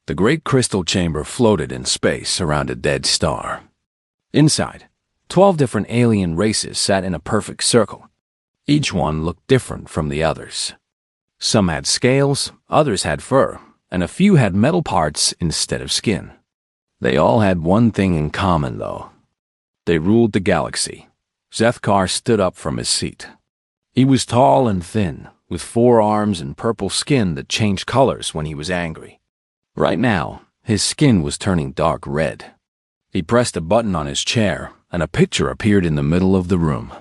The great crystal chamber floated in space around a dead star. Inside, 12 different alien races sat in a perfect circle. Each one looked different from the others. Some had scales, others had fur, and a few had metal parts instead of skin. They all had one thing in common, though. They ruled the galaxy. Zethkar stood up from his seat. He was tall and thin, with 4 arms and purple skin that changed colors when he was angry. Right now, his skin was turning dark red. He pressed a button on his chair, and a picture appeared in the middle of the room.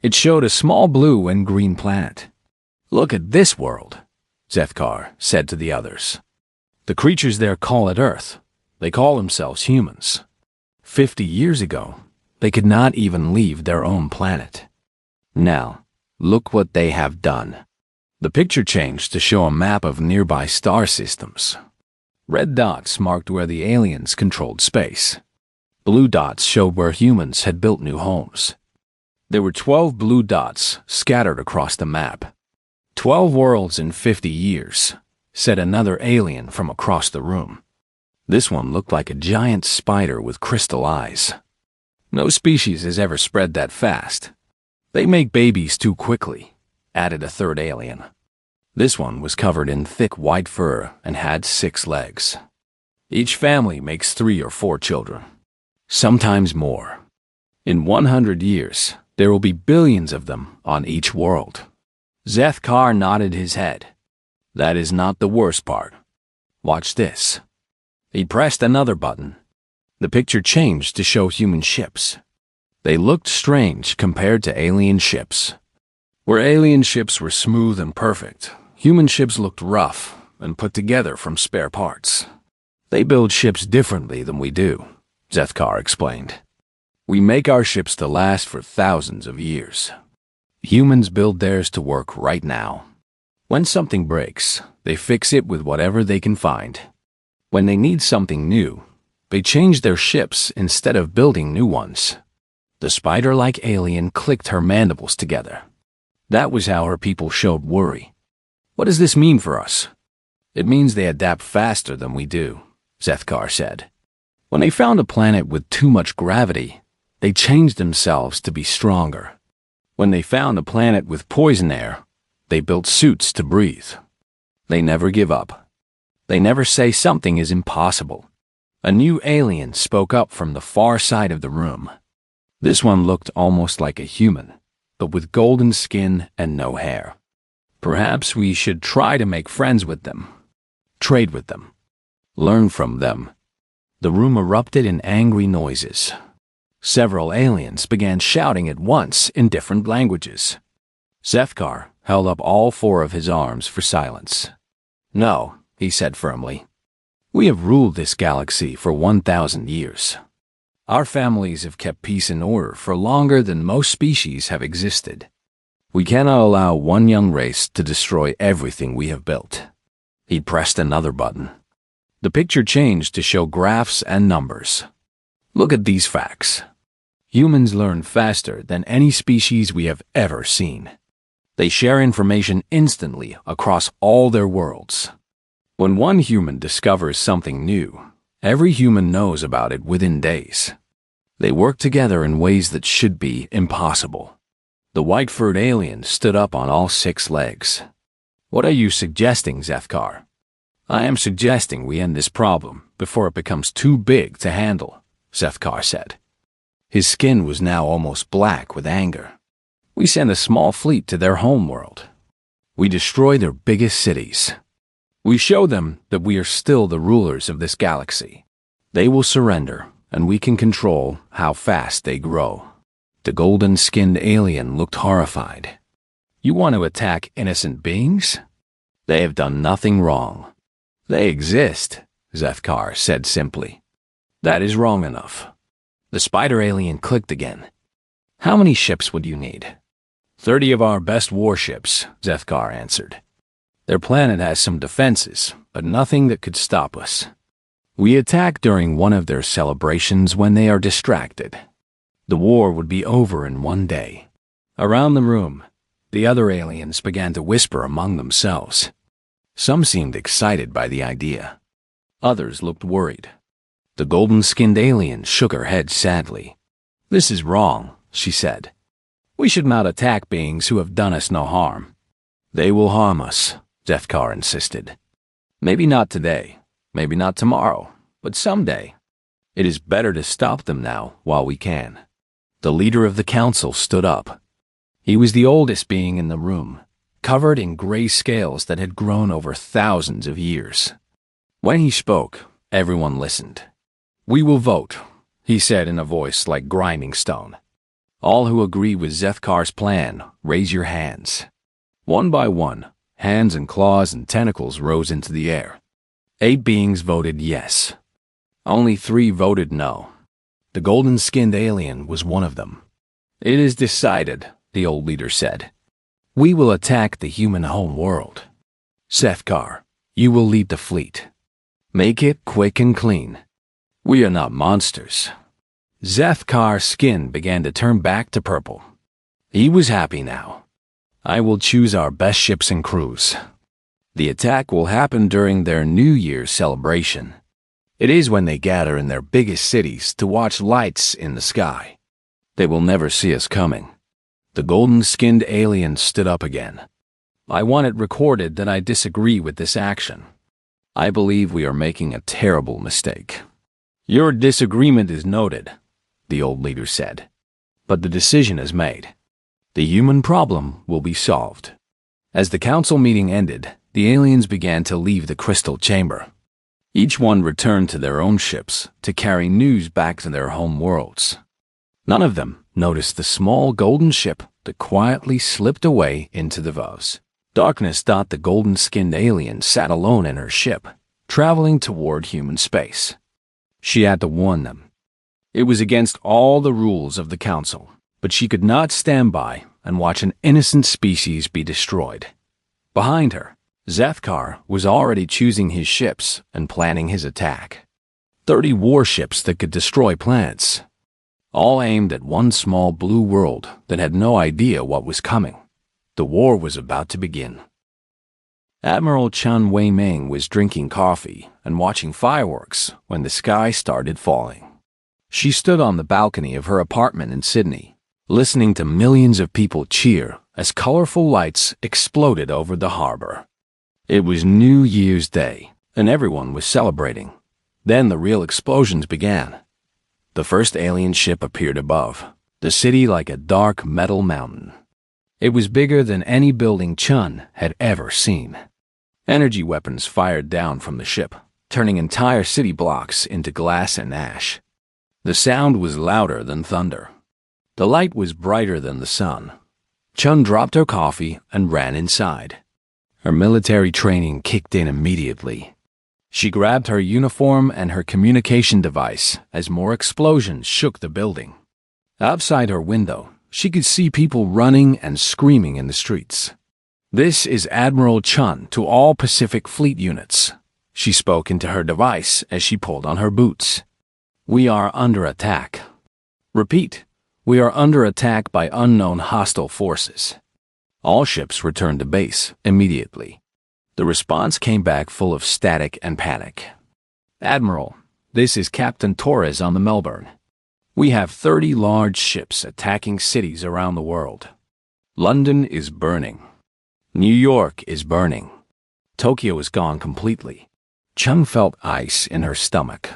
It showed a small blue and green planet. "Look at this world," Zethkar said to the others. "The creatures there call it Earth. They call themselves humans. 50 years ago, they could not even leave their own planet. Now, look what they have done." The picture changed to show a map of nearby star systems. Red dots marked where the aliens controlled space. Blue dots showed where humans had built new homes. There were 12 blue dots scattered across the map. 12 worlds in 50 years, said another alien from across the room. This one looked like a giant spider with crystal eyes. "No species has ever spread that fast. They make babies too quickly," added a third alien. This one was covered in thick white fur and had 6 legs. "Each family makes 3 or 4 children, sometimes more. In 100 years, there will be billions of them on each world." Zethkar nodded his head. "That is not the worst part. Watch this." He pressed another button. The picture changed to show human ships. They looked strange compared to alien ships. Where alien ships were smooth and perfect, human ships looked rough and put together from spare parts. "They build ships differently than we do," Zethkar explained. "We make our ships to last for thousands of years. Humans build theirs to work right now. When something breaks, they fix it with whatever they can find. When they need something new, they change their ships instead of building new ones." The spider-like alien clicked her mandibles together. That was how her people showed worry. "What does this mean for us?" "It means they adapt faster than we do," Zethkar said. "When they found a planet with too much gravity, they changed themselves to be stronger. When they found a planet with poison air, they built suits to breathe. They never give up. They never say something is impossible." A new alien spoke up from the far side of the room. This one looked almost like a human, but with golden skin and no hair. "Perhaps we should try to make friends with them, trade with them, learn from them." The room erupted in angry noises. Several aliens began shouting at once in different languages. Zethkar held up all 4 of his arms for silence. "No," he said firmly. "We have ruled this galaxy for 1,000 years. Our families have kept peace and order for longer than most species have existed. We cannot allow one young race to destroy everything we have built." He pressed another button. The picture changed to show graphs and numbers. "Look at these facts. Humans learn faster than any species we have ever seen. They share information instantly across all their worlds. When one human discovers something new, every human knows about it within days. They work together in ways that should be impossible." The white-furred alien stood up on all 6 legs. "What are you suggesting, Zethkar?" "I am suggesting we end this problem before it becomes too big to handle," Zethkar said. His skin was now almost black with anger. "We send a small fleet to their homeworld. We destroy their biggest cities. We show them that we are still the rulers of this galaxy. They will surrender, and we can control how fast they grow." The golden-skinned alien looked horrified. "You want to attack innocent beings? They have done nothing wrong." "They exist," Zethkar said simply. "That is wrong enough." The spider alien clicked again. "How many ships would you need?" 30 of our best warships," Zethkar answered. "Their planet has some defenses, but nothing that could stop us. We attack during one of their celebrations when they are distracted. The war would be over in 1 day." Around the room, the other aliens began to whisper among themselves. Some seemed excited by the idea. Others looked worried. The golden-skinned alien shook her head sadly. "This is wrong," she said. "We should not attack beings who have done us no harm." "They will harm us," Zethkar insisted. "Maybe not today, maybe not tomorrow, but someday. It is better to stop them now while we can." The leader of the council stood up. He was the oldest being in the room, covered in gray scales that had grown over thousands of years. When he spoke, everyone listened. "We will vote," he said in a voice like grinding stone. "All who agree with Zethkar's plan, raise your hands." One by one, hands and claws and tentacles rose into the air. 8 beings voted yes. Only 3 voted no. The golden-skinned alien was one of them. "It is decided," the old leader said. "We will attack the human home world. Zethkar, you will lead the fleet. Make it quick and clean. We are not monsters." Zethkar's skin began to turn back to purple. He was happy now. "I will choose our best ships and crews. The attack will happen during their New Year's celebration. It is when they gather in their biggest cities to watch lights in the sky. They will never see us coming." The golden-skinned alien stood up again. "I want it recorded that I disagree with this action. I believe we are making a terrible mistake." "Your disagreement is noted," the old leader said. "But the decision is made. The human problem will be solved." As the council meeting ended, the aliens began to leave the crystal chamber. Each one returned to their own ships to carry news back to their home worlds. None of them noticed the small golden ship that quietly slipped away into the Vos. Darkness thought the golden-skinned alien sat alone in her ship, traveling toward human space. She had to warn them. It was against all the rules of the council, but she could not stand by and watch an innocent species be destroyed. Behind her, Zethkar was already choosing his ships and planning his attack. 30 warships that could destroy planets, all aimed at one small blue world that had no idea what was coming. The war was about to begin. Admiral Chen Wei-Ming was drinking coffee and watching fireworks when the sky started falling. She stood on the balcony of her apartment in Sydney, listening to millions of people cheer as colorful lights exploded over the harbor. It was New Year's Day, and everyone was celebrating. Then the real explosions began. The first alien ship appeared above, the city like a dark metal mountain. It was bigger than any building Chun had ever seen. Energy weapons fired down from the ship, turning entire city blocks into glass and ash. The sound was louder than thunder. The light was brighter than the sun. Chun dropped her coffee and ran inside. Her military training kicked in immediately. She grabbed her uniform and her communication device as more explosions shook the building. Outside her window, she could see people running and screaming in the streets. "This is Admiral Chun to all Pacific Fleet units," she spoke into her device as she pulled on her boots. "We are under attack. Repeat, we are under attack by unknown hostile forces." All ships returned to base immediately. The response came back full of static and panic. "Admiral, this is Captain Torres on the Melbourne. We have 30 large ships attacking cities around the world. London is burning. New York is burning. Tokyo is gone completely." Chung felt ice in her stomach.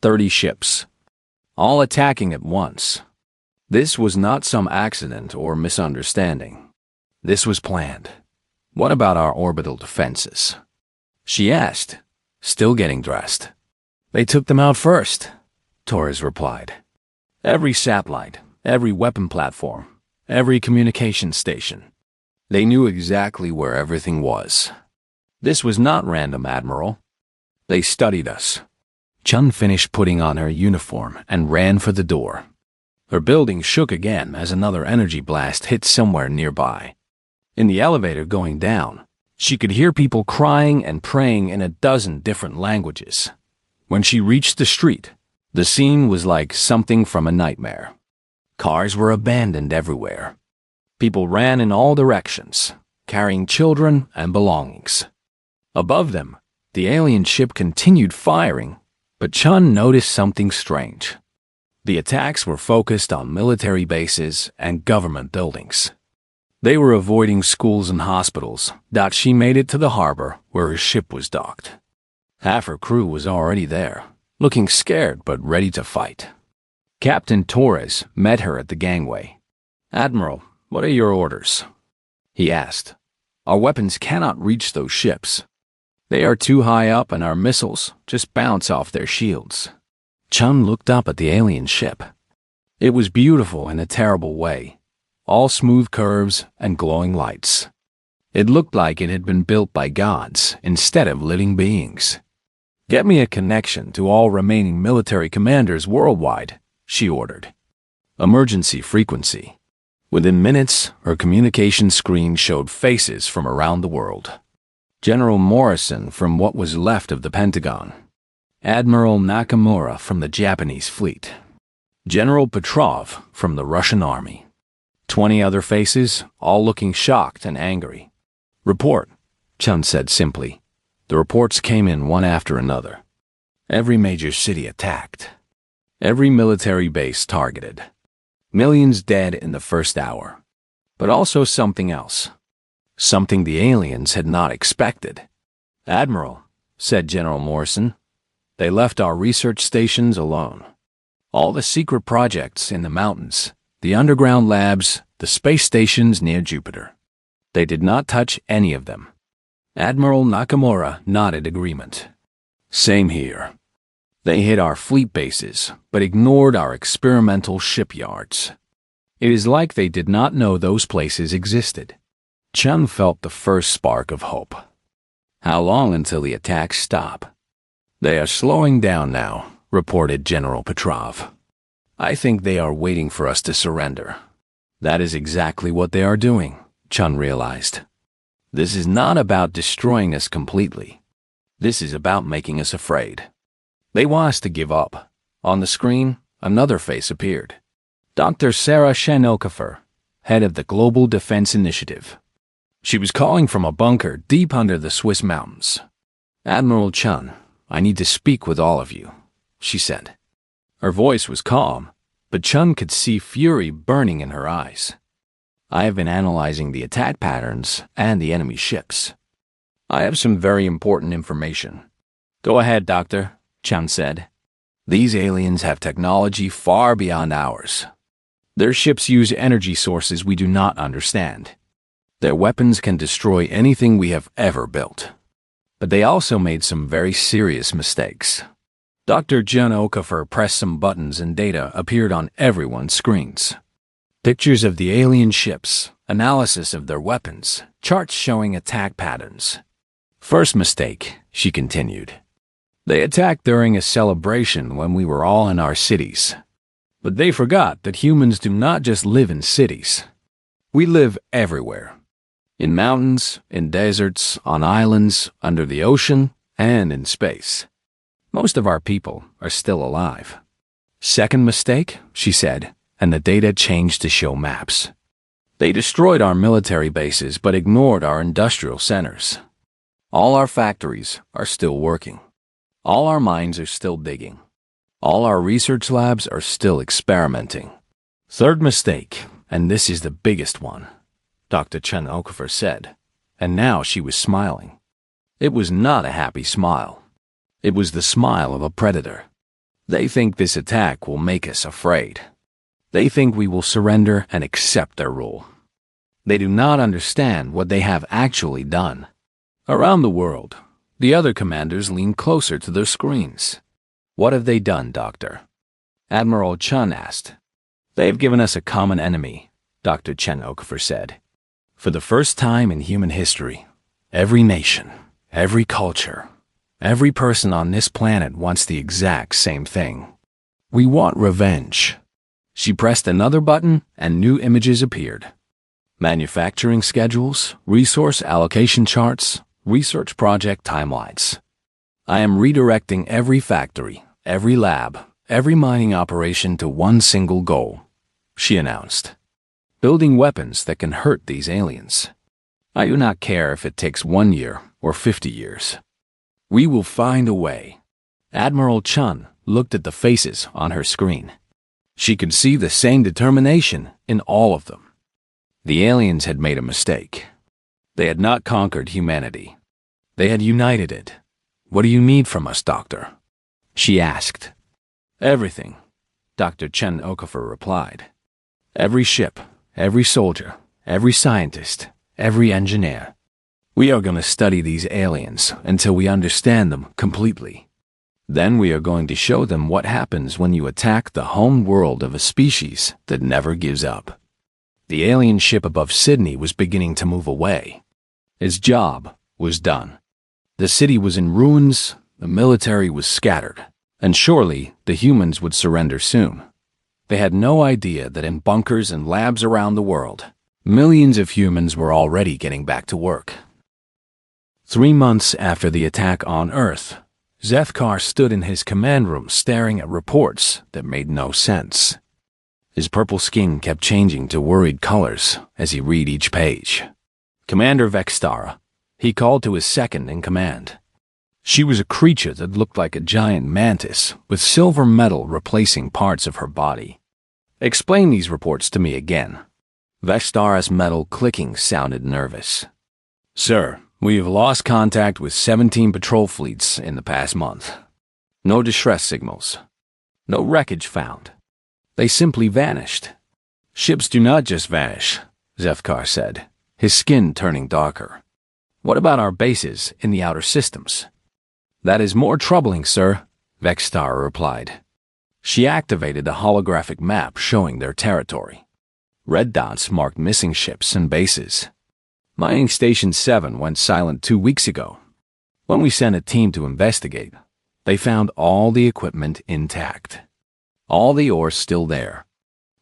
30 ships, all attacking at once. This was not some accident or misunderstanding. This was planned. "What about our orbital defenses?" she asked, still getting dressed. "They took them out first," Torres replied. "Every satellite, every weapon platform, every communication station. They knew exactly where everything was. This was not random, Admiral. They studied us." Chun finished putting on her uniform and ran for the door. Her building shook again as another energy blast hit somewhere nearby. In the elevator going down, she could hear people crying and praying in a dozen different languages. When she reached the street, the scene was like something from a nightmare. Cars were abandoned everywhere. People ran in all directions, carrying children and belongings. Above them, The alien ship continued firing, but Chun noticed something strange. The attacks were focused on military bases and government buildings. They were avoiding schools and hospitals. She made it to the harbor where her ship was docked. Half her crew was already there, looking scared but ready to fight. Captain Torres met her at the gangway. "Admiral, what are your orders?" he asked. "Our weapons cannot reach those ships. They are too high up and our missiles just bounce off their shields." Chun looked up at the alien ship. It was beautiful in a terrible way, all smooth curves and glowing lights. It looked like it had been built by gods instead of living beings. "Get me a connection to all remaining military commanders worldwide," she ordered. "Emergency frequency." Within minutes, her communication screen showed faces from around the world. General Morrison from what was left of the Pentagon. Admiral Nakamura from the Japanese fleet. General Petrov from the Russian army. 20 other faces, all looking shocked and angry. "Report," Chun said simply. The reports came in one after another. Every major city attacked. Every military base targeted. Millions dead in the first hour. But also something else. Something the aliens had not expected. "Admiral," said General Morrison, "they left our research stations alone. All the secret projects in the mountains, the underground labs, the space stations near Jupiter. They did not touch any of them." Admiral Nakamura nodded agreement. "Same here. They hit our fleet bases, but ignored our experimental shipyards. It is like they did not know those places existed." Chun felt the first spark of hope. "How long until the attacks stop?" "They are slowing down now," reported General Petrov. "I think they are waiting for us to surrender." That is exactly what they are doing, Chun realized. This is not about destroying us completely. This is about making us afraid. They want us to give up. On the screen, another face appeared. Dr. Sarah Shanelkafer, head of the Global Defense Initiative. She was calling from a bunker deep under the Swiss mountains. "Admiral Chun, I need to speak with all of you," she said. Her voice was calm, but Chun could see fury burning in her eyes. "I have been analyzing the attack patterns and the enemy ships. I have some very important information." "Go ahead, Doctor," Chun said. "These aliens have technology far beyond ours. Their ships use energy sources we do not understand. Their weapons can destroy anything we have ever built. But they also made some very serious mistakes." Dr. Jun Okafor pressed some buttons and data appeared on everyone's screens. Pictures of the alien ships, analysis of their weapons, charts showing attack patterns. "First mistake," she continued. "They attacked during a celebration when we were all in our cities. But they forgot that humans do not just live in cities. We live everywhere. In mountains, in deserts, on islands, under the ocean, and in space. Most of our people are still alive." "Second mistake," she said, and the data changed to show maps. "They destroyed our military bases but ignored our industrial centers. All our factories are still working. All our mines are still digging. All our research labs are still experimenting." "Third mistake, and this is the biggest one," Dr. Chen Okafor said, and now she was smiling. It was not a happy smile. It was the smile of a predator. "They think this attack will make us afraid. They think we will surrender and accept their rule. They do not understand what they have actually done." Around the world, the other commanders leaned closer to their screens. "What have they done, Doctor?" Admiral Chun asked. "They've given us a common enemy," Dr. Chen Okafor said. "For the first time in human history, every nation, every culture, every person on this planet wants the exact same thing. We want revenge." She pressed another button and new images appeared. Manufacturing schedules, resource allocation charts, research project timelines. "I am redirecting every factory, every lab, every mining operation to one single goal," she announced. "Building weapons that can hurt these aliens. I do not care if it takes 1 year or 50 years. We will find a way. Admiral Chun looked at the faces on her screen. She could see the same determination in all of them. The aliens had made a mistake. They had not conquered humanity. They had united it. What do you need from us, Doctor? She asked. Everything, Dr. Chen Okafor replied. Every ship, every soldier, every scientist, every engineer. We are going to study these aliens until we understand them completely. Then we are going to show them what happens when you attack the home world of a species that never gives up. The alien ship above Sydney was beginning to move away. Its job was done. The city was in ruins, the military was scattered, and surely the humans would surrender soon. They had no idea that in bunkers and labs around the world, millions of humans were already getting back to work. 3 months after the attack on Earth, Zethkar stood in his command room staring at reports that made no sense. His purple skin kept changing to worried colors as he read each page. Commander Vextara, he called to his second in command. She was a creature that looked like a giant mantis with silver metal replacing parts of her body. Explain these reports to me again. Vextara's metal clicking sounded nervous. Sir, we have lost contact with 17 patrol fleets in the past month. No distress signals. No wreckage found. They simply vanished. Ships do not just vanish, Zethkar said, his skin turning darker. What about our bases in the outer systems? That is more troubling, sir, Vextara replied. She activated a holographic map showing their territory. Red dots marked missing ships and bases. Mining Station 7 went silent 2 weeks ago. When we sent a team to investigate, they found all the equipment intact. All the ore still there.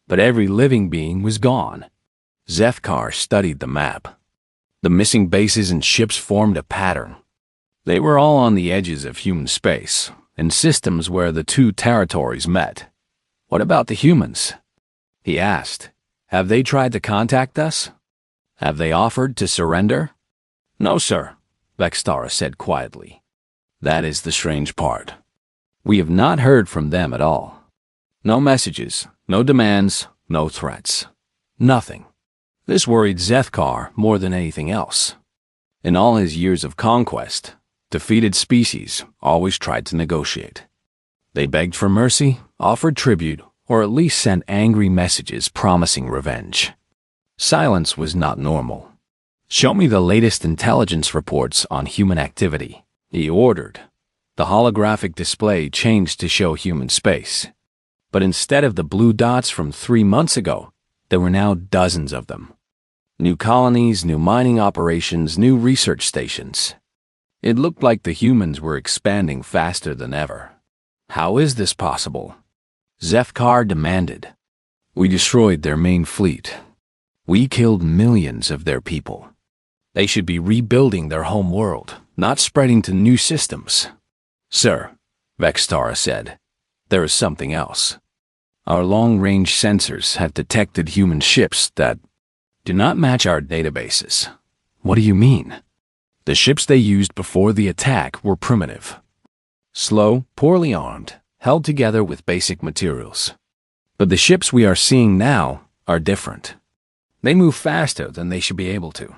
But every living being was gone. Zethkar studied the map. The missing bases and ships formed a pattern. They were all on the edges of human space, in systems where the two territories met. What about the humans? He asked. Have they tried to contact us? Have they offered to surrender? No, sir, Vextara said quietly. That is the strange part. We have not heard from them at all. No messages, no demands, no threats. Nothing. This worried Zethkar more than anything else. In all his years of conquest, defeated species always tried to negotiate. They begged for mercy, offered tribute, or at least sent angry messages promising revenge. Silence was not normal. Show me the latest intelligence reports on human activity, he ordered. The holographic display changed to show human space. But instead of the blue dots from 3 months ago, there were now dozens of them. New colonies, new mining operations, new research stations. It looked like the humans were expanding faster than ever. How is this possible? Zethkar demanded. We destroyed their main fleet. We killed millions of their people. They should be rebuilding their home world, not spreading to new systems. Sir, Vextara said, there is something else. Our long-range sensors have detected human ships that do not match our databases. What do you mean? The ships they used before the attack were primitive. Slow, poorly armed, held together with basic materials. But the ships we are seeing now are different. They move faster than they should be able to.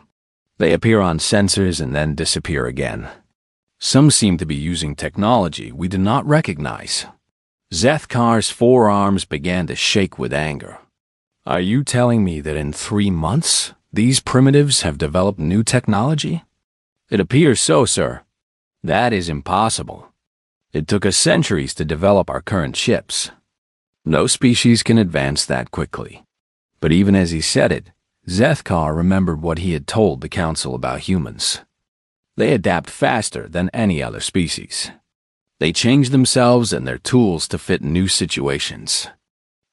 They appear on sensors and then disappear again. Some seem to be using technology we do not recognize. Zethkar's forearms began to shake with anger. Are you telling me that in 3 months, these primitives have developed new technology? It appears so, sir. That is impossible. It took us centuries to develop our current ships. No species can advance that quickly. But even as he said it, Zethkar remembered what he had told the Council about humans. They adapt faster than any other species. They change themselves and their tools to fit new situations.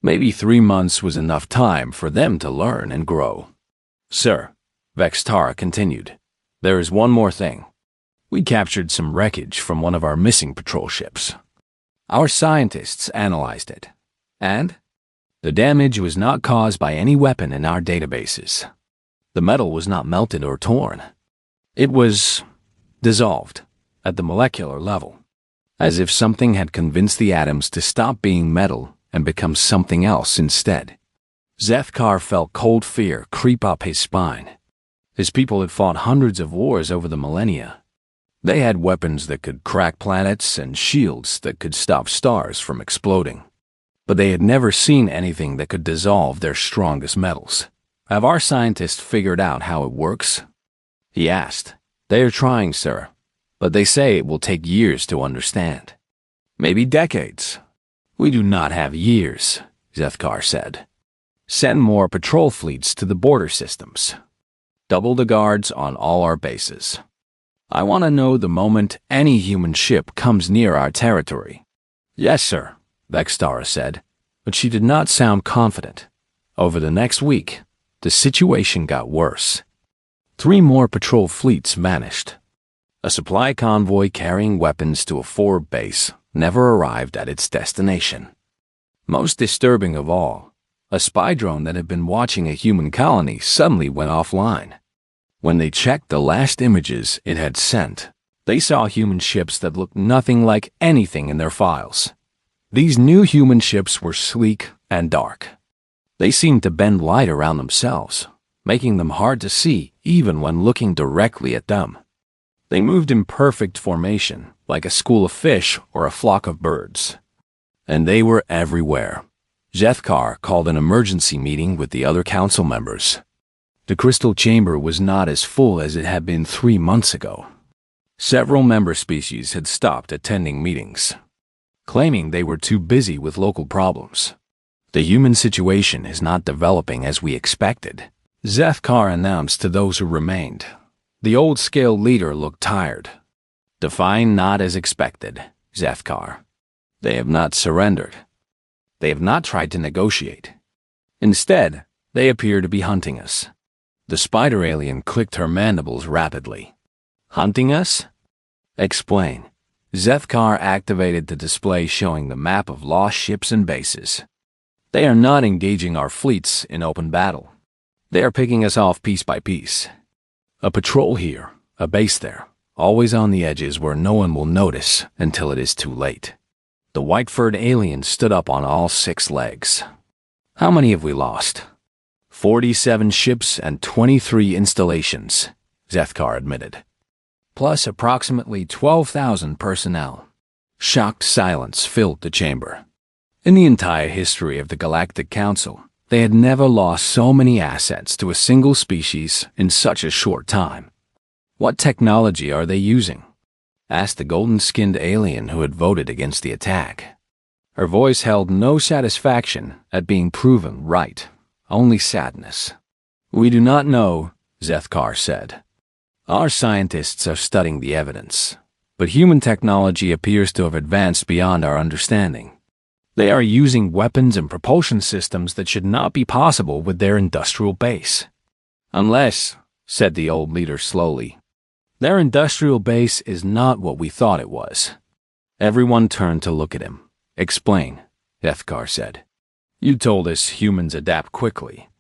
Maybe 3 months was enough time for them to learn and grow. Sir, Vextara continued, there is one more thing. We captured some wreckage from one of our missing patrol ships. Our scientists analyzed it, and the damage was not caused by any weapon in our databases. The metal was not melted or torn. It was dissolved, at the molecular level, as if something had convinced the atoms to stop being metal and become something else instead. Zethkar felt cold fear creep up his spine. His people had fought hundreds of wars over the millennia. They had weapons that could crack planets and shields that could stop stars from exploding. But they had never seen anything that could dissolve their strongest metals. Have our scientists figured out how it works? He asked. They are trying, sir, but they say it will take years to understand. Maybe decades. We do not have years, Zethkar said. Send more patrol fleets to the border systems. Double the guards on all our bases. I want to know the moment any human ship comes near our territory. Yes, sir, Vextara said, but she did not sound confident. Over the next week, the situation got worse. 3 more patrol fleets vanished. A supply convoy carrying weapons to a forward base never arrived at its destination. Most disturbing of all, a spy drone that had been watching a human colony suddenly went offline. When they checked the last images it had sent, they saw human ships that looked nothing like anything in their files. These new human ships were sleek and dark. They seemed to bend light around themselves, making them hard to see even when looking directly at them. They moved in perfect formation, like a school of fish or a flock of birds. And they were everywhere. Zethkar called an emergency meeting with the other council members. The crystal chamber was not as full as it had been 3 months ago. Several member species had stopped attending meetings, claiming they were too busy with local problems. The human situation is not developing as we expected, Zethkar announced to those who remained. The old-scale leader looked tired. Define not as expected, Zethkar. They have not surrendered. They have not tried to negotiate. Instead, they appear to be hunting us. The spider alien clicked her mandibles rapidly. Hunting us? Explain. Zethkar activated the display showing the map of lost ships and bases. They are not engaging our fleets in open battle. They are picking us off piece by piece. A patrol here, a base there, always on the edges where no one will notice until it is too late. The white-furred alien stood up on all 6 legs. How many have we lost? 47 ships and 23 installations, Zethkar admitted. Plus approximately 12,000 personnel. Shocked silence filled the chamber. In the entire history of the Galactic Council, they had never lost so many assets to a single species in such a short time. What technology are they using? Asked the golden-skinned alien who had voted against the attack. Her voice held no satisfaction at being proven right, only sadness. We do not know, Zethkar said. Our scientists are studying the evidence, but human technology appears to have advanced beyond our understanding. They are using weapons and propulsion systems that should not be possible with their industrial base. Unless, said the old leader slowly, their industrial base is not what we thought it was. Everyone turned to look at him. Explain, Zethkar said. You told us humans adapt quickly.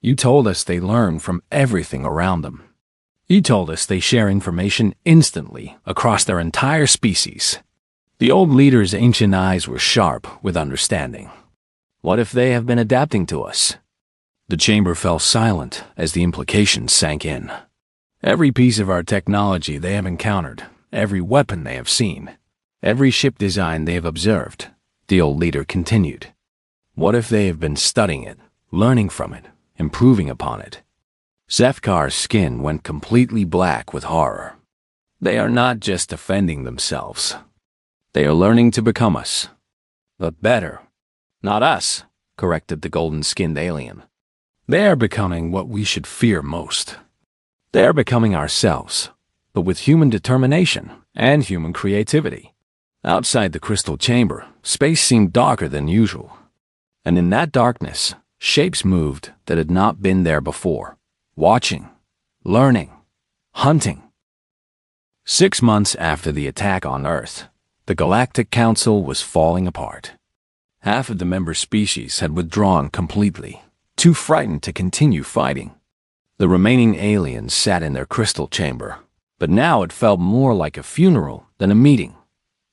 You told us they learn from everything around them. You told us they share information instantly across their entire species. The old leader's ancient eyes were sharp with understanding. What if they have been adapting to us? The chamber fell silent as the implications sank in. Every piece of our technology they have encountered, every weapon they have seen, every ship design they have observed, the old leader continued. What if they have been studying it, learning from it, improving upon it? Zethkar's skin went completely black with horror. They are not just defending themselves. They are learning to become us. But better. Not us, corrected the golden-skinned alien. They are becoming what we should fear most. They are becoming ourselves, but with human determination and human creativity. Outside the crystal chamber, space seemed darker than usual. And in that darkness, shapes moved that had not been there before. Watching, learning, hunting. 6 months after the attack on Earth, the Galactic Council was falling apart. Half of the member species had withdrawn completely, too frightened to continue fighting. The remaining aliens sat in their crystal chamber, but now it felt more like a funeral then a meeting.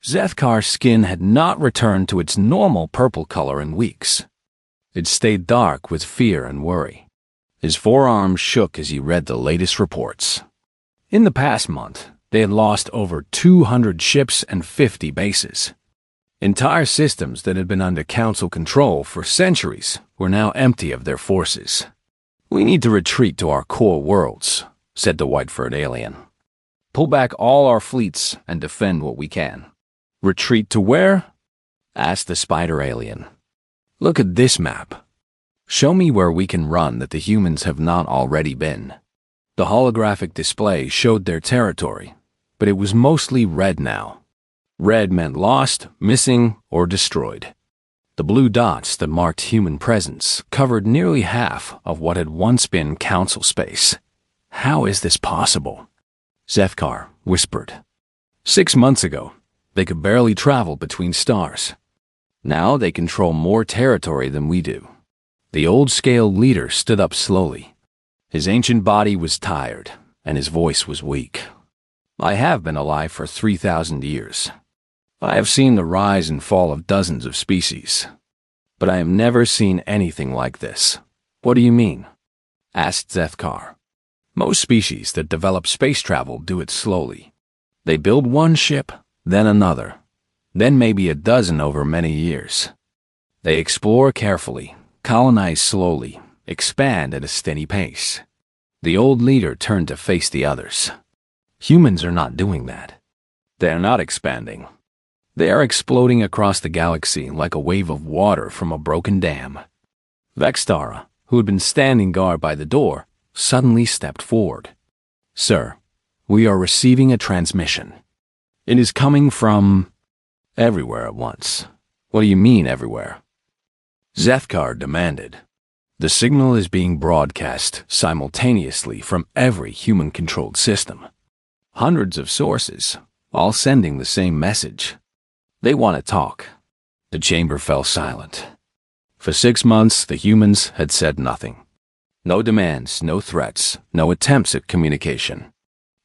Zethkar's skin had not returned to its normal purple color in weeks. It stayed dark with fear and worry. His forearms shook as he read the latest reports. In the past month, they had lost over 200 ships and 50 bases. Entire systems that had been under Council control for centuries were now empty of their forces. "We need to retreat to our core worlds," said the white-furred alien. "Pull back all our fleets and defend what we can." "Retreat to where?" asked the spider alien. "Look at this map. Show me where we can run that the humans have not already been." The holographic display showed their territory, but it was mostly red now. Red meant lost, missing, or destroyed. The blue dots that marked human presence covered nearly half of what had once been Council space. "How is this possible?" Zethkar whispered. 6 months ago, they could barely travel between stars. Now they control more territory than we do. The old-scale leader stood up slowly. His ancient body was tired, and his voice was weak. "I have been alive for 3,000 years. I have seen the rise and fall of dozens of species, but I have never seen anything like this." "What do you mean?" asked Zethkar. "Most species that develop space travel do it slowly. They build one ship, then another, then maybe a dozen over many years. They explore carefully, colonize slowly, expand at a steady pace." The old leader turned to face the others. "Humans are not doing that. They are not expanding. They are exploding across the galaxy like a wave of water from a broken dam." Vextara, who had been standing guard by the door, suddenly stepped forward. "Sir, we are receiving a transmission. It is coming from everywhere at once." "What do you mean, everywhere?" Zethkar demanded. "The signal is being broadcast simultaneously from every human-controlled system. Hundreds of sources, all sending the same message. They want to talk." The chamber fell silent. For 6 months, the humans had said nothing. No demands, no threats, no attempts at communication.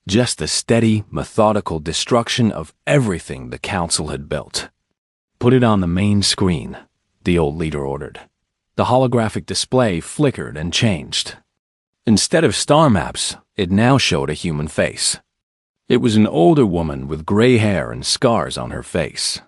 Just the steady, methodical destruction of everything the Council had built. "Put it on the main screen," the old leader ordered. The holographic display flickered and changed. Instead of star maps, it now showed a human face. It was an older woman with gray hair and scars on her face.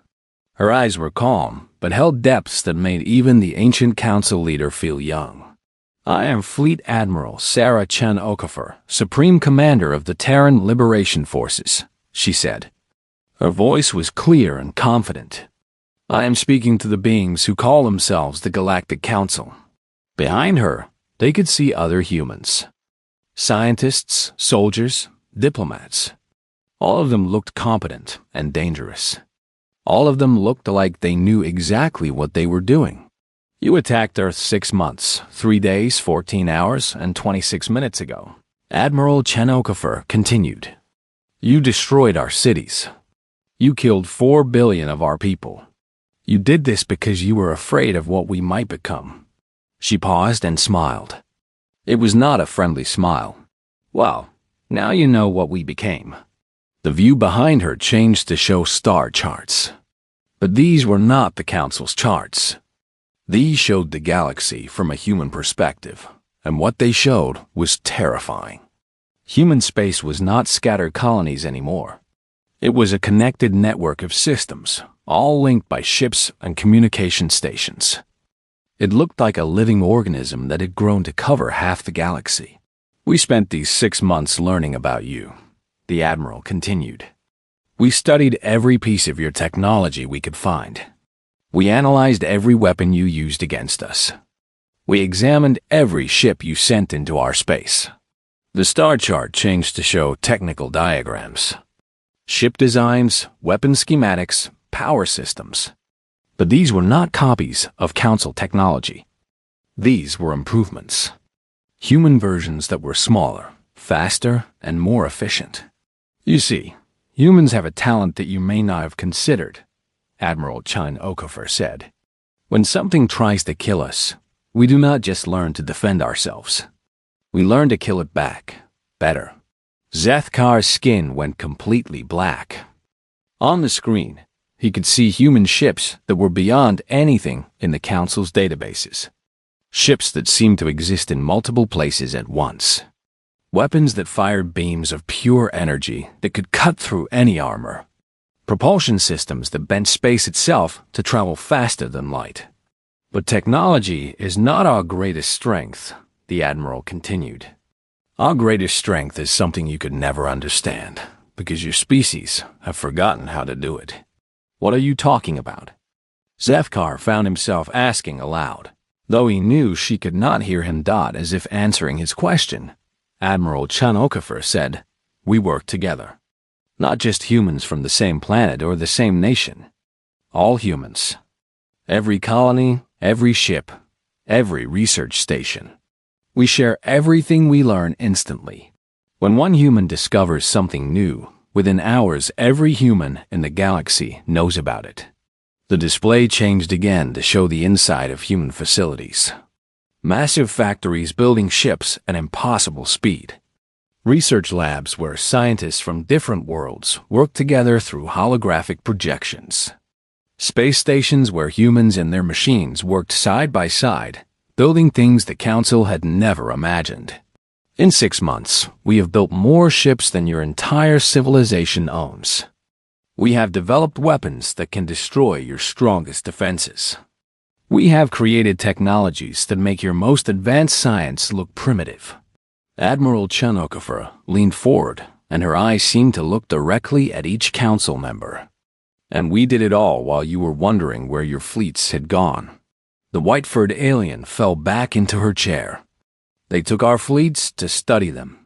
Her eyes were calm, but held depths that made even the ancient Council leader feel young. "I am Fleet Admiral Sarah Chen Okafor, Supreme Commander of the Terran Liberation Forces," she said. Her voice was clear and confident. "I am speaking to the beings who call themselves the Galactic Council." Behind her, they could see other humans. Scientists, soldiers, diplomats. All of them looked competent and dangerous. All of them looked like they knew exactly what they were doing. "You attacked Earth 6 months, 3 days, 14 hours, and 26 minutes ago," Admiral Chen Okafor continued. "You destroyed our cities. You killed 4 billion of our people. You did this because you were afraid of what we might become." She paused and smiled. It was not a friendly smile. "Well, now you know what we became." The view behind her changed to show star charts. But these were not the Council's charts. These showed the galaxy from a human perspective, and what they showed was terrifying. Human space was not scattered colonies anymore. It was a connected network of systems, all linked by ships and communication stations. It looked like a living organism that had grown to cover half the galaxy. "We spent these 6 months learning about you," the Admiral continued. "We studied every piece of your technology we could find. We analyzed every weapon you used against us. We examined every ship you sent into our space." The star chart changed to show technical diagrams. Ship designs, weapon schematics, power systems. But these were not copies of Council technology. These were improvements. Human versions that were smaller, faster, and more efficient. "You see, humans have a talent that you may not have considered," Admiral Chen Okafor said. "When something tries to kill us, we do not just learn to defend ourselves. We learn to kill it back, better." Zethkar's skin went completely black. On the screen, he could see human ships that were beyond anything in the Council's databases. Ships that seemed to exist in multiple places at once. Weapons that fired beams of pure energy that could cut through any armor. Propulsion systems that bent space itself to travel faster than light. But technology is not our greatest strength, the Admiral continued. Our greatest strength is something you could never understand, because your species have forgotten how to do it. What are you talking about? Zefkar found himself asking aloud. Though he knew she could not hear him dot as if answering his question, Admiral Chanokafer said, "We work together. Not just humans from the same planet or the same nation. All humans. Every colony, every ship, every research station. We share everything we learn instantly. When one human discovers something new, within hours every human in the galaxy knows about it." The display changed again to show the inside of human facilities. Massive factories building ships at impossible speed. Research labs where scientists from different worlds work together through holographic projections. Space stations where humans and their machines worked side by side, building things the Council had never imagined. In 6 months, we have built more ships than your entire civilization owns. We have developed weapons that can destroy your strongest defenses. We have created technologies that make your most advanced science look primitive. Admiral Chanokafer leaned forward, and her eyes seemed to look directly at each council member. And we did it all while you were wondering where your fleets had gone. The white-furred alien fell back into her chair. They took our fleets to study them.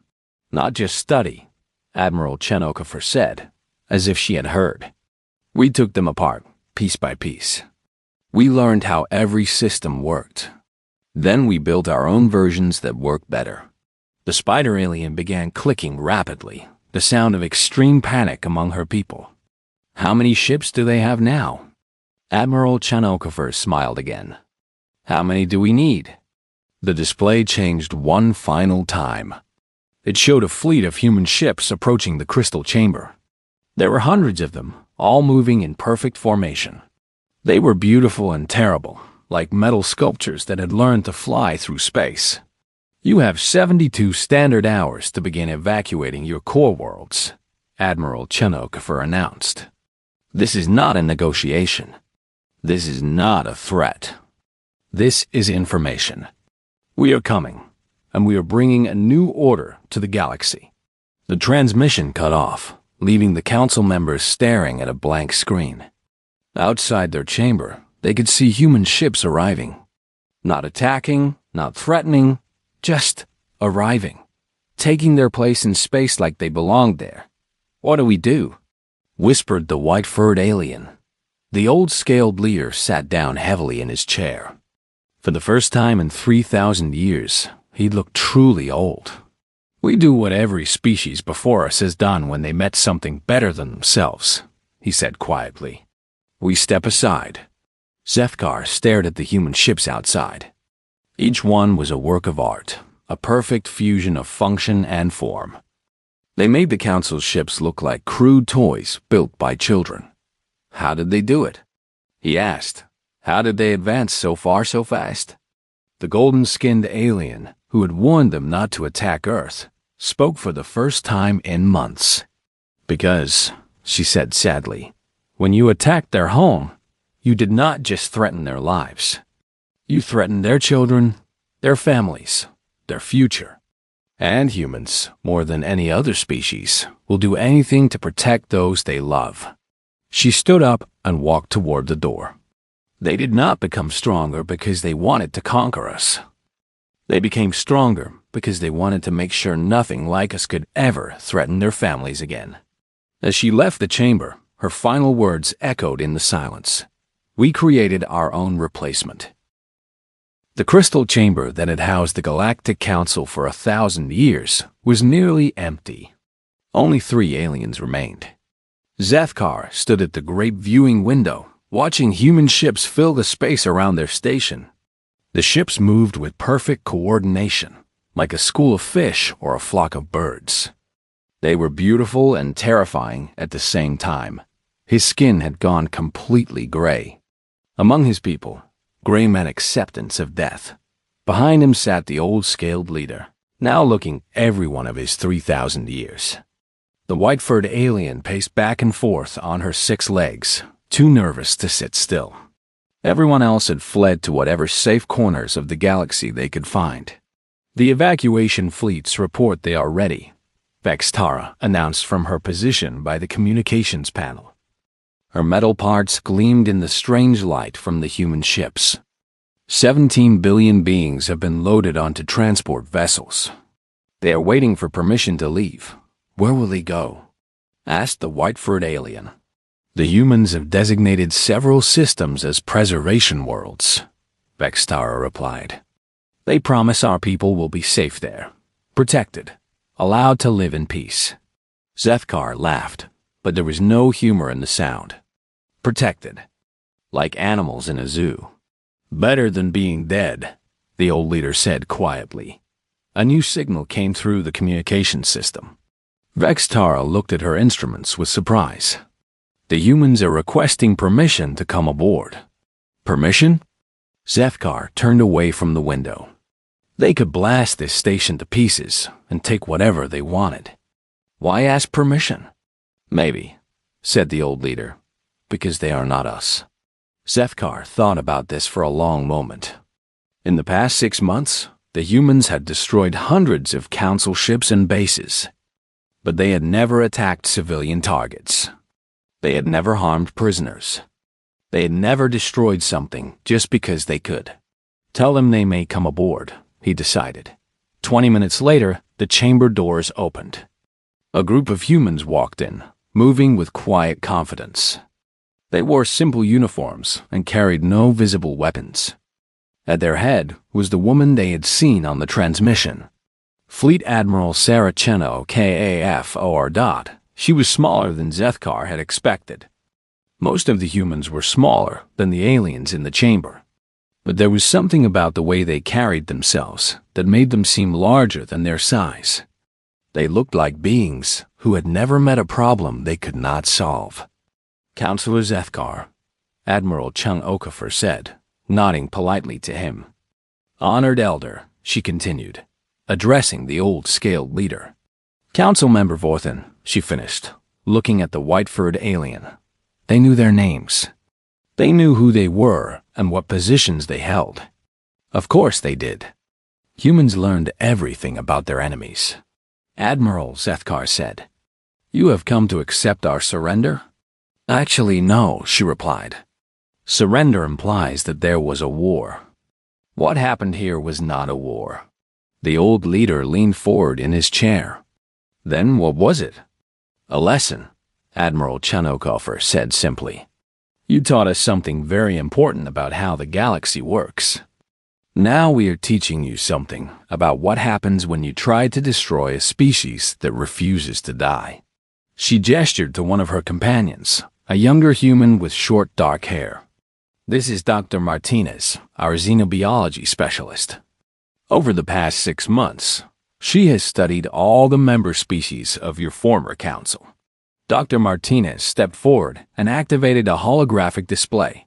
Not just study, Admiral Chanokafer said, as if she had heard. We took them apart, piece by piece. We learned how every system worked. Then we built our own versions that worked better. The spider alien began clicking rapidly, the sound of extreme panic among her people. How many ships do they have now? Admiral Chanokafer smiled again. How many do we need? The display changed one final time. It showed a fleet of human ships approaching the crystal chamber. There were hundreds of them, all moving in perfect formation. They were beautiful and terrible, like metal sculptures that had learned to fly through space. You have 72 standard hours to begin evacuating your core worlds, Admiral Chanokafer announced. This is not a negotiation. This is not a threat. This is information. We are coming, and we are bringing a new order to the galaxy. The transmission cut off, leaving the council members staring at a blank screen. Outside their chamber, they could see human ships arriving. Not attacking, not threatening, just arriving. Taking their place in space like they belonged there. What do we do? Whispered the white-furred alien. The old scaled leader sat down heavily in his chair. For the first time in 3,000 years, he looked truly old. We do what every species before us has done when they met something better than themselves, he said quietly. We step aside. Zefkar stared at the human ships outside. Each one was a work of art, a perfect fusion of function and form. They made the Council's ships look like crude toys built by children. How did they do it? He asked. How did they advance so far so fast? The golden-skinned alien, who had warned them not to attack Earth, spoke for the first time in months. Because, she said sadly, when you attacked their home, you did not just threaten their lives. You threatened their children, their families, their future. And humans, more than any other species, will do anything to protect those they love. She stood up and walked toward the door. They did not become stronger because they wanted to conquer us. They became stronger because they wanted to make sure nothing like us could ever threaten their families again. As she left the chamber, her final words echoed in the silence. We created our own replacement. The crystal chamber that had housed the Galactic Council for 1,000 years was nearly empty. Only 3 aliens remained. Zefkar stood at the great viewing window, watching human ships fill the space around their station. The ships moved with perfect coordination, like a school of fish or a flock of birds. They were beautiful and terrifying at the same time. His skin had gone completely gray. Among his people, gray meant acceptance of death. Behind him sat the old scaled leader, now looking every one of his 3,000 years. The white-furred alien paced back and forth on her 6 legs, too nervous to sit still. Everyone else had fled to whatever safe corners of the galaxy they could find. The evacuation fleets report they are ready, Vextara announced from her position by the communications panel. Her metal parts gleamed in the strange light from the human ships. 17 billion beings have been loaded onto transport vessels. They are waiting for permission to leave. Where will they go? Asked the white-furred alien. The humans have designated several systems as preservation worlds, Vextara replied. They promise our people will be safe there, protected, allowed to live in peace. Zethkar laughed, but there was no humor in the sound. Protected, like animals in a zoo. Better than being dead, the old leader said quietly. A new signal came through the communication system. Vextara looked at her instruments with surprise. The humans are requesting permission to come aboard. Permission? Zethkar turned away from the window. They could blast this station to pieces and take whatever they wanted. Why ask permission? Maybe, said the old leader, because they are not us. Zethkar thought about this for a long moment. In the past 6 months, the humans had destroyed hundreds of council ships and bases. But they had never attacked civilian targets. They had never harmed prisoners. They had never destroyed something just because they could. Tell them they may come aboard, he decided. 20 minutes later, the chamber doors opened. A group of humans walked in, moving with quiet confidence. They wore simple uniforms and carried no visible weapons. At their head was the woman they had seen on the transmission. Fleet Admiral Sarah Cheno KAFOR. She was smaller than Zethkar had expected. Most of the humans were smaller than the aliens in the chamber. But there was something about the way they carried themselves that made them seem larger than their size. They looked like beings who had never met a problem they could not solve. Counselor Zethkar, Admiral Chung Okafor said, nodding politely to him. Honored Elder, she continued, addressing the old scaled leader. Council Member Vorthen, she finished, looking at the white-furred alien. They knew their names. They knew who they were and what positions they held. Of course they did. Humans learned everything about their enemies. Admiral, Zethkar said, you have come to accept our surrender? Actually, no, she replied. Surrender implies that there was a war. What happened here was not a war. The old leader leaned forward in his chair. Then what was it? A lesson, Admiral Chanokofer said simply. You taught us something very important about how the galaxy works. Now we are teaching you something about what happens when you try to destroy a species that refuses to die. She gestured to one of her companions, a younger human with short dark hair. This is Dr. Martinez, our xenobiology specialist. Over the past 6 months, she has studied all the member species of your former council. Dr. Martinez stepped forward and activated a holographic display.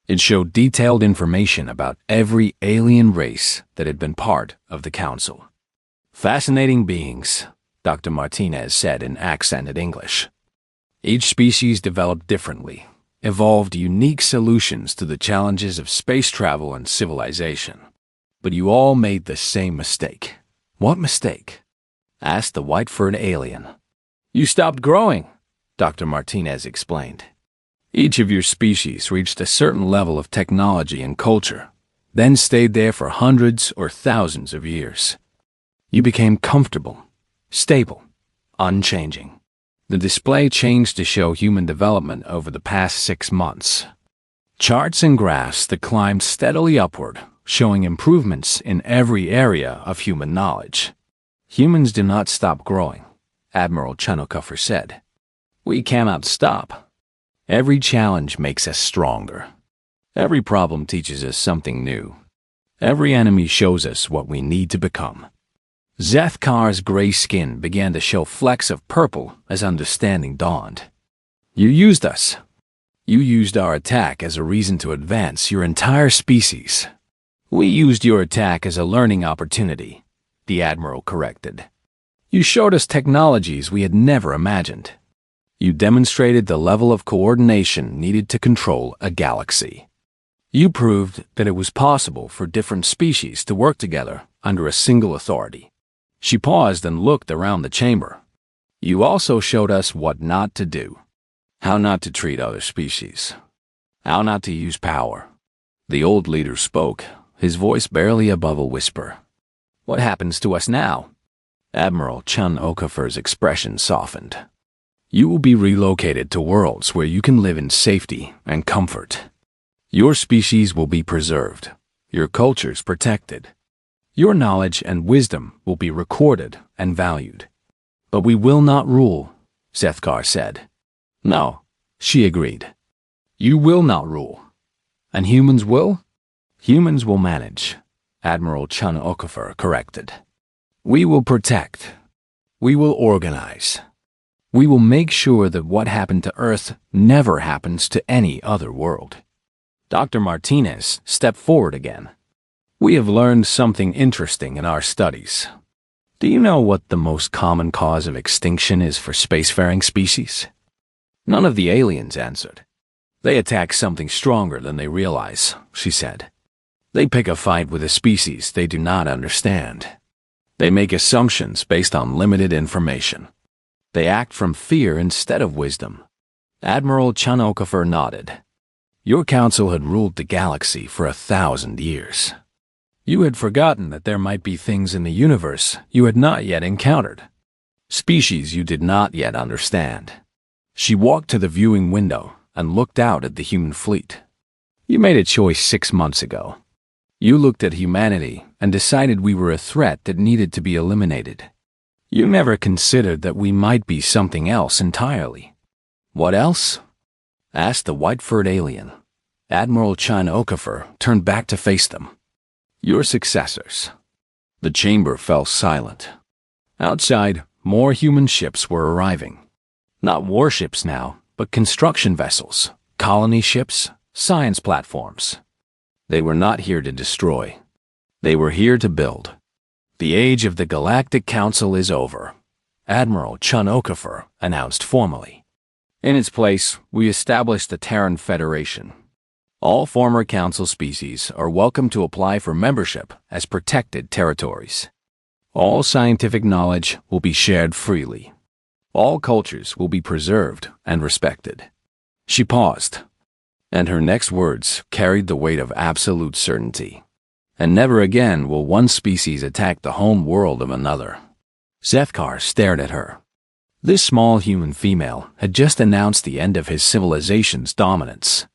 It showed detailed information about every alien race that had been part of the council. Fascinating beings, Dr. Martinez said in accented English. Each species developed differently, evolved unique solutions to the challenges of space travel and civilization. But you all made the same mistake. What mistake? Asked the white-furred alien. You stopped growing, Dr. Martinez explained. Each of your species reached a certain level of technology and culture, then stayed there for hundreds or thousands of years. You became comfortable, stable, unchanging. The display changed to show human development over the past 6 months. Charts and graphs that climbed steadily upward, showing improvements in every area of human knowledge. Humans do not stop growing, Admiral Chanokofer said. We cannot stop. Every challenge makes us stronger. Every problem teaches us something new. Every enemy shows us what we need to become. Zethkar's gray skin began to show flecks of purple as understanding dawned. You used us. You used our attack as a reason to advance your entire species. We used your attack as a learning opportunity, the Admiral corrected. You showed us technologies we had never imagined. You demonstrated the level of coordination needed to control a galaxy. You proved that it was possible for different species to work together under a single authority. She paused and looked around the chamber. You also showed us what not to do. How not to treat other species. How not to use power. The old leader spoke, his voice barely above a whisper. What happens to us now? Admiral Chun Okafor's expression softened. You will be relocated to worlds where you can live in safety and comfort. Your species will be preserved, your cultures protected. Your knowledge and wisdom will be recorded and valued. But we will not rule, Sethkar said. No, she agreed. You will not rule. And humans will? Humans will manage, Admiral Chun Okafor corrected. We will protect. We will organize. We will make sure that what happened to Earth never happens to any other world. Dr. Martinez stepped forward again. We have learned something interesting in our studies. Do you know what the most common cause of extinction is for spacefaring species? None of the aliens answered. They attack something stronger than they realize, she said. They pick a fight with a species they do not understand. They make assumptions based on limited information. They act from fear instead of wisdom. Admiral Chun Okafor nodded. Your council had ruled the galaxy for 1,000 years. You had forgotten that there might be things in the universe you had not yet encountered. Species you did not yet understand. She walked to the viewing window and looked out at the human fleet. You made a choice 6 months ago. You looked at humanity and decided we were a threat that needed to be eliminated. You never considered that we might be something else entirely. What else? Asked the white-furred alien. Admiral Chun Okafor turned back to face them. Your successors. The chamber fell silent. Outside, more human ships were arriving. Not warships now, but construction vessels, colony ships, science platforms. They were not here to destroy. They were here to build. The age of the Galactic Council is over, Admiral Chun Okafor announced formally. In its place, we established the Terran Federation. All former Council species are welcome to apply for membership as protected territories. All scientific knowledge will be shared freely. All cultures will be preserved and respected. She paused, and her next words carried the weight of absolute certainty. And never again will one species attack the home world of another. Sethkar stared at her. This small human female had just announced the end of his civilization's dominance.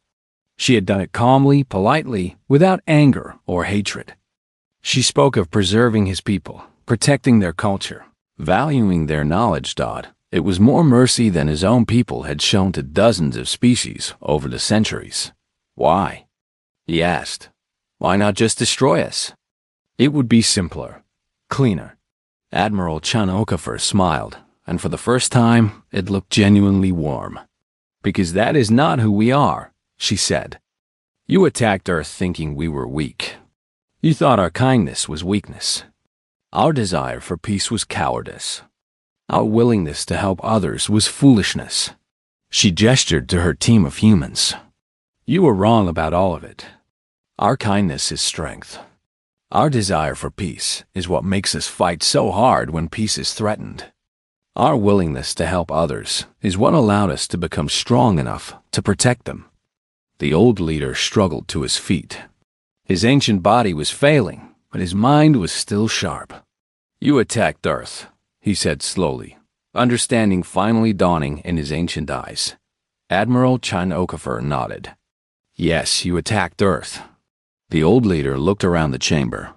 She had done it calmly, politely, without anger or hatred. She spoke of preserving his people, protecting their culture, valuing their knowledge. It was more mercy than his own people had shown to dozens of species over the centuries. Why? He asked. Why not just destroy us? It would be simpler, cleaner. Admiral Chun Okafor smiled, and for the first time, it looked genuinely warm. Because that is not who we are, she said. You attacked Earth thinking we were weak. You thought our kindness was weakness. Our desire for peace was cowardice. Our willingness to help others was foolishness. She gestured to her team of humans. You were wrong about all of it. Our kindness is strength. Our desire for peace is what makes us fight so hard when peace is threatened. Our willingness to help others is what allowed us to become strong enough to protect them. The old leader struggled to his feet. His ancient body was failing, but his mind was still sharp. You attacked Earth, he said slowly, understanding finally dawning in his ancient eyes. Admiral Chun Okafor nodded. Yes, you attacked Earth. The old leader looked around the chamber,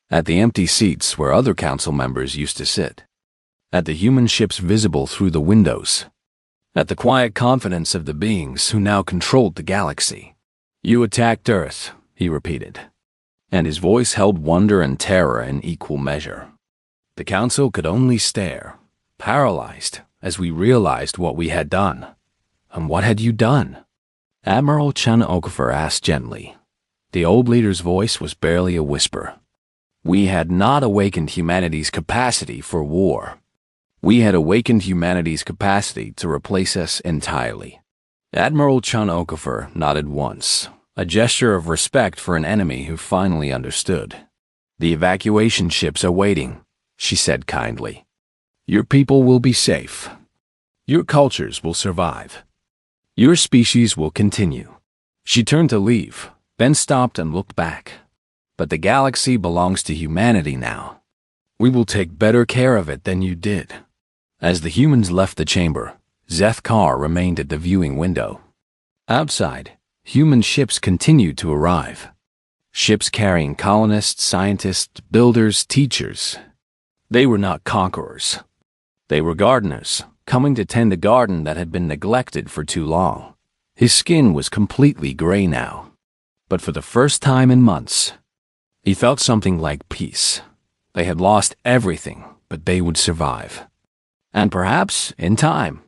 at the empty seats where other council members used to sit, at the human ships visible through the windows, at the quiet confidence of the beings who now controlled the galaxy. You attacked Earth, he repeated, and his voice held wonder and terror in equal measure. The council could only stare, paralyzed, as we realized what we had done. And what had you done? Admiral Chan Okafor asked gently. The old leader's voice was barely a whisper. We had not awakened humanity's capacity for war. We had awakened humanity's capacity to replace us entirely. Admiral Chan Okafor nodded once, a gesture of respect for an enemy who finally understood. The evacuation ships are waiting, she said kindly. Your people will be safe. Your cultures will survive. Your species will continue. She turned to leave, then stopped and looked back. But the galaxy belongs to humanity now. We will take better care of it than you did. As the humans left the chamber, Zeth Kar remained at the viewing window. Outside, human ships continued to arrive. Ships carrying colonists, scientists, builders, teachers. They were not conquerors. They were gardeners, coming to tend a garden that had been neglected for too long. His skin was completely gray now. But for the first time in months, he felt something like peace. They had lost everything, but they would survive. And perhaps, in time,